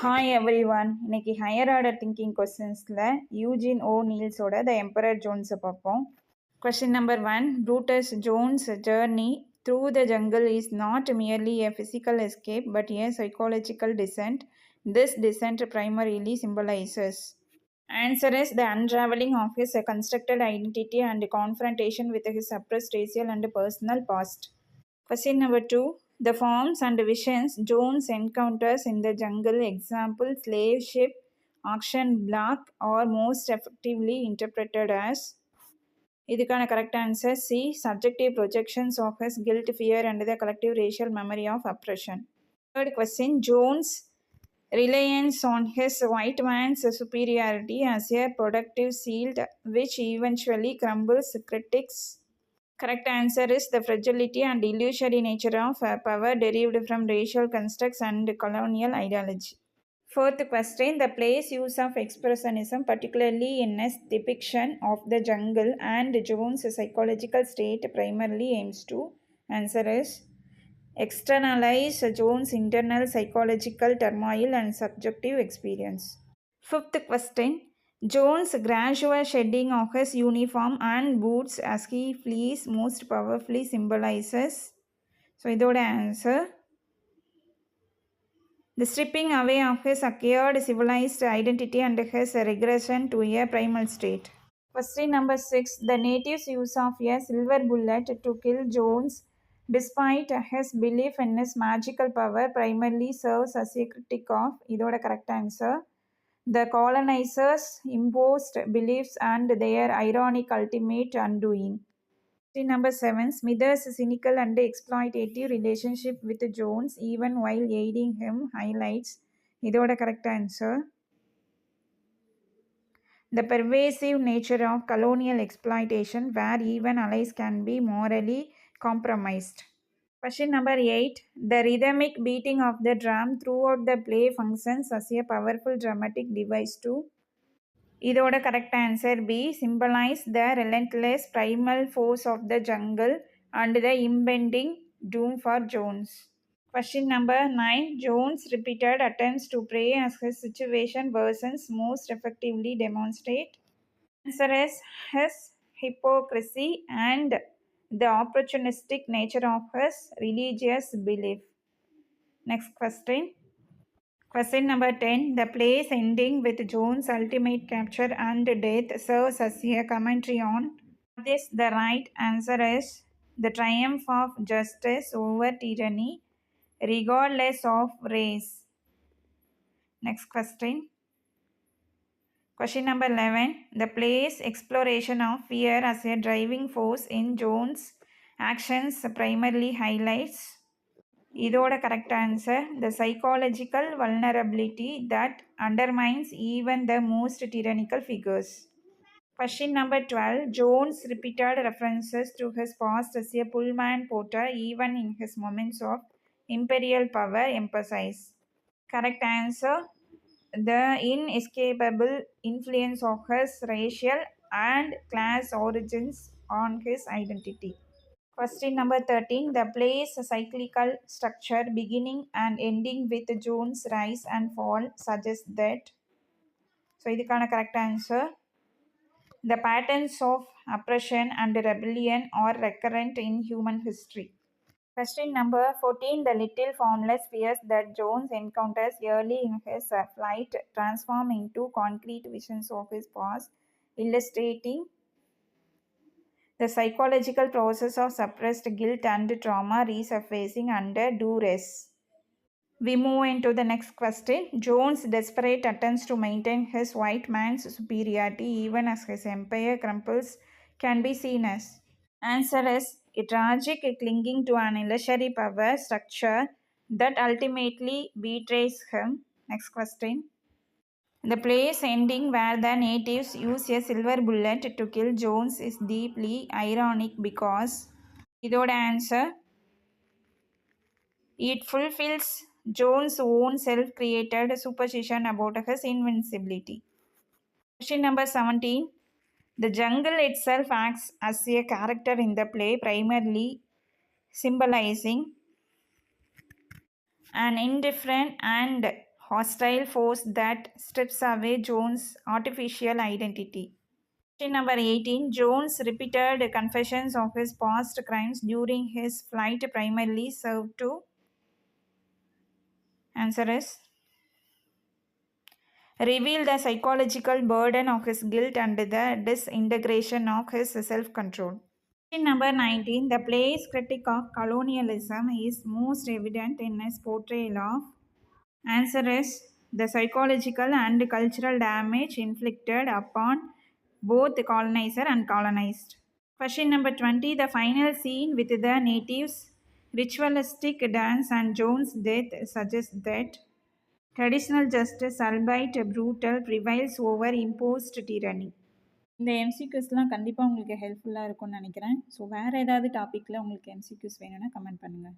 Hi everyone. இன்னைக்கு higher order thinking கொஸ்டின்ஸில் Eugene O நீல்ஸோட த எம்பரர் ஜோன்ஸை பார்ப்போம். Question number 1. Brutus Jones' journey through the jungle is not merely a physical escape but a psychological descent. This descent primarily symbolizes. Answer is the unraveling of his constructed identity and confrontation with his suppressed racial and personal past. Question number 2. The forms and visions Jones encounters in the jungle, example, slave ship, auction block, are most effectively interpreted as. இதுக்கான correct answer C. Subjective projections of his guilt, fear, and the collective racial memory of oppression. Third question. Jones' reliance on his white man's superiority as a productive shield, which eventually crumbles critics. Correct answer is the fragility and illusory nature of power derived from racial constructs and colonial ideology. Fourth question. The play's use of expressionism, particularly in its depiction of the jungle and Jones' psychological state, primarily aims to. Answer is externalize Jones' internal psychological turmoil and subjective experience. Fifth question. Jones' gradual shedding of his uniform and boots as he flees most powerfully symbolizes. So, இதோட answer the stripping away of his acquired civilized identity and his regression to a primal state. Question number 6. The natives' use of a silver bullet to kill Jones, despite his belief in his magical power, primarily serves as a critique of. இதோட correct answer the colonizers' imposed beliefs and their ironic ultimate undoing. Question number 7. Smithers' cynical and exploitative relationship with Jones, even while aiding him, highlights. இதோட correct answer the pervasive nature of colonial exploitation, where even allies can be morally compromised. Question number 8. The rhythmic beating of the drum throughout the play functions as a powerful dramatic device to. இதோட correct answer B. Symbolize the relentless primal force of the jungle and the impending doom for Jones. Question number 9. Jones' repeated attempts to prey as his situation worsens most effectively demonstrate. Answer is his hypocrisy and the opportunistic nature of his religious belief. Next question. Question number 10. The play's ending with Jones' ultimate capture and death serves as a commentary on this. The right answer is the triumph of justice over tyranny, regardless of race. Next question. Question number 11. The play's exploration of fear as a driving force in Jones' actions primarily highlights. இதோட correct answer the psychological vulnerability that undermines even the most tyrannical figures. Question number 12. Jones' repeated references to his past as a Pullman porter, even in his moments of imperial power, emphasize. Correct answer the inescapable influence of his racial and class origins on his identity. Question number 13. The play's cyclical structure, beginning and ending with Jones' rise and fall, suggests that. So, இதுக்கான correct answer the patterns of oppression and rebellion are recurrent in human history. Question number 14. The little formless fears that Jones encounters early in his flight transform into concrete visions of his past, illustrating the psychological process of suppressed guilt and trauma resurfacing under duress. We move into the next question. Jones' desperate attempts to maintain his white man's superiority even as his empire crumples can be seen as. Answer is a tragic clinging to an illusory power structure that ultimately betrays him. Next question. The play's ending where the natives use a silver bullet to kill Jones is deeply ironic because இதோட answer it fulfills Jones' own self-created superstition about his invincibility. Question number 17. The jungle itself acts as a character in the play, primarily symbolizing an indifferent and hostile force that strips away Jones' artificial identity. Question number 18. Jones' repeated confessions of his past crimes during his flight primarily served to. Answer is reveal the psychological burden of his guilt and the disintegration of his self-control. Question number 19. The play's critique of colonialism is most evident in his portrayal of. Answer is the psychological and cultural damage inflicted upon both the colonizer and colonized. Question number 20. The final scene with the natives' ritualistic dance and Jones' death suggests that traditional justice, albeit brutal, prevails over imposed tyranny. இந்த எம்சிக்யூஸ்லாம் கண்டிப்பாக உங்களுக்கு ஹெல்ப்ஃபுல்லாக இருக்கும்னு நினைக்கிறேன். So வேறு ஏதாவது டாப்பிக்கில் உங்களுக்கு எம்சிக்யூஸ் வேணும்னா கமெண்ட் பண்ணுங்கள்.